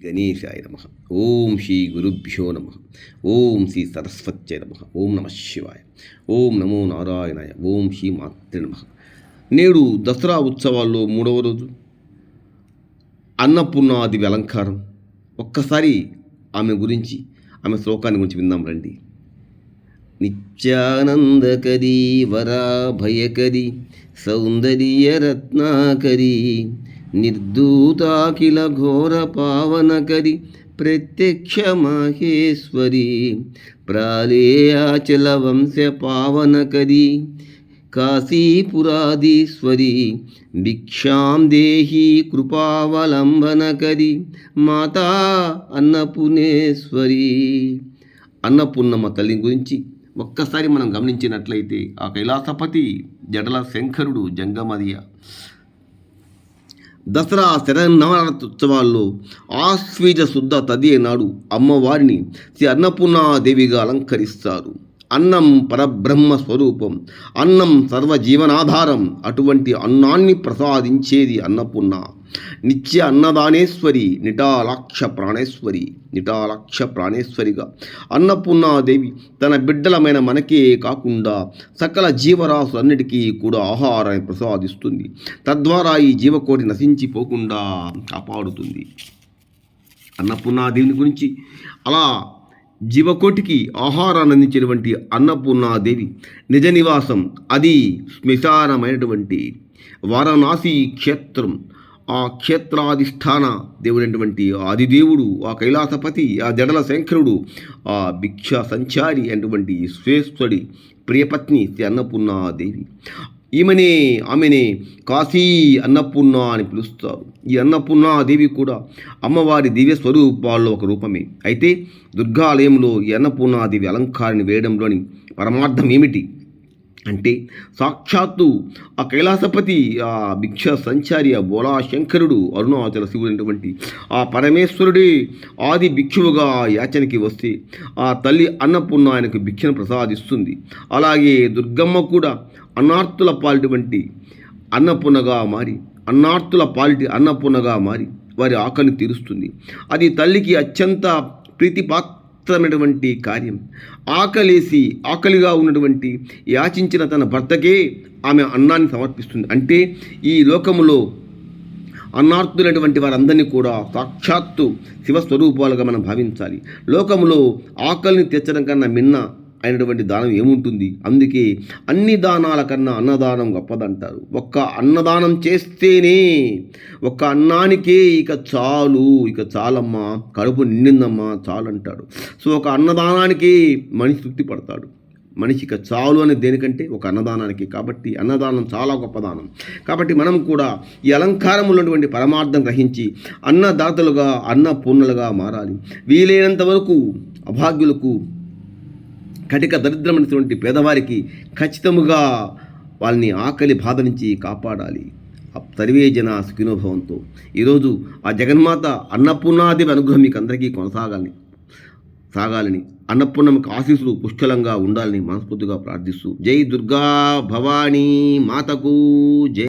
గణేశాయ నమ. ఓం శ్రీ గురుభ్యో నమ. ఓం శ్రీ సరస్వత్యై నమ. ఓం నమ శివాయ. ఓం నమో నారాయణాయ. ఓం శ్రీ మాత్రే నమ. నేడు దసరా ఉత్సవాల్లో 3వ రోజు అన్నపూర్ణాదేవి అలంకారం. ఒక్కసారి ఆమె గురించి, ఆమె శ్లోకాన్ని గురించి విందాం రండి. నిత్యానందకరీ వరాభయకరీ సౌందర్యరత్నాకరీ నిర్దూతాఖిల ఘోర పావనకరి ప్రత్యక్ష మహేశ్వరి ప్రాళేయాచల వంశ పావనకరి కాశీపురాధీశ్వరి భిక్షాం దేహి కృపావలంబనకరి మాతా అన్నపూర్ణేశ్వరి. అన్నపూర్ణమ్మ తల్లి గురించి ఒక్కసారి మనం గమనించినట్లయితే ఆ కైలాసపతి జడల శంకరుడు జంగమదియ దసరా శరన్నవరాత్రుత్సవాల్లో ఆశ్వీజ శుద్ధ తదియ నాడు అమ్మవారిని శ్రీ అన్నపూర్ణాదేవిగా అలంకరిస్తారు. అన్నం పరబ్రహ్మ స్వరూపం, అన్నం సర్వజీవనాధారం. అటువంటి అన్నాన్ని ప్రసాదించేది అన్నపూర్ణ. నిత్య అన్నదానేశ్వరి, నిటాలాక్ష ప్రాణేశ్వరిగా అన్నపూర్ణాదేవి తన బిడ్డలమైన మనకే కాకుండా సకల జీవరాశులన్నిటికీ కూడా ఆహారాన్ని ప్రసాదిస్తుంది. తద్వారా ఈ జీవకోటి నశించిపోకుండా కాపాడుతుంది. అన్నపూర్ణాదేవిని గురించి అలా జీవకోటికి ఆహారాన్ని అందించేటువంటి అన్నపూర్ణాదేవి నిజ నివాసం అది శ్మశానమైనటువంటి వారణాసి క్షేత్రం. ఆ క్షేత్రాధిష్టాన దేవుడైనటువంటి ఆదిదేవుడు, ఆ కైలాసపతి, ఆ జడల శంకరుడు, ఆ భిక్ష సంచారి అయినటువంటి శ్వేశ్వరి ప్రియపత్ని శ్రీ అన్నపూర్ణాదేవి. ఆమెనే కాశీ అన్నపూర్ణ అని పిలుస్తారు. ఈ అన్నపూర్ణాదేవి కూడా అమ్మవారి దివ్య స్వరూపాల్లో ఒక రూపమే. అయితే దుర్గాలయంలో ఈ అన్నపూర్ణాదేవి అలంకారాన్ని వేయడంలోని పరమార్థం ఏమిటి అంటే, సాక్షాత్తు ఆ కైలాసపతి, ఆ భిక్ష సంచారి, ఆ బోలా శంకరుడు, అరుణాచల శివుడైనటువంటి ఆ పరమేశ్వరుడే ఆది భిక్షువుగా యాచనకి వస్తే ఆ తల్లి అన్నపూర్ణ ఆయనకు భిక్షను ప్రసాదిస్తుంది. అలాగే దుర్గమ్మ కూడా అన్నార్తుల పాలిటువంటి అన్నపూర్ణగా మారి వారి ఆకలిని తీరుస్తుంది. అది తల్లికి అత్యంత ప్రీతిపాత్రమైనటువంటి కార్యం. ఆకలిగా ఉన్నటువంటి యాచించిన తన భర్తకే ఆమె అన్నాన్ని సమర్పిస్తుంది. అంటే ఈ లోకములో అన్నార్తులైనటువంటి వారందరినీ కూడా సాక్షాత్తు శివస్వరూపాలుగా మనం భావించాలి. లోకములో ఆకలిని తీర్చడం కన్నా మిన్న అయినటువంటి దానం ఏముంటుంది? అందుకే అన్ని దానాల కన్నా అన్నదానం గొప్పదంటారు. ఒక్క అన్నదానం చేస్తేనే, ఒక్క అన్నానికే ఇక చాలమ్మా, కడుపు నిండిందమ్మా చాలంటాడు. సో ఒక అన్నదానానికి మనిషి తృప్తి పడతాడు. మనిషి ఇక చాలు అనేది దేనికంటే ఒక అన్నదానానికి. కాబట్టి అన్నదానం చాలా గొప్ప దానం. కాబట్టి మనం కూడా ఈ అలంకారంలో ఉన్నటువంటి పరమార్థం గ్రహించి అన్నదాతలుగా, అన్నపూర్ణలుగా మారాలి. వీలైనంత వరకు అభాగ్యులకు, కటిక దరిద్రమైనటువంటి పేదవారికి ఖచ్చితముగా వాళ్ళని ఆకలి బాధ నుంచి కాపాడాలి. సర్వే జన సుఖినోభవంతో. ఈరోజు ఆ జగన్మాత అన్నపూర్ణాదేవి అనుగ్రహం మీకు అందరికీ సాగాలని, అన్నపూర్ణమ్మకు ఆశీస్సులు పుష్కలంగా ఉండాలని మనస్ఫూర్తిగా ప్రార్థిస్తూ, జై దుర్గా భవానీ మాతకు జై.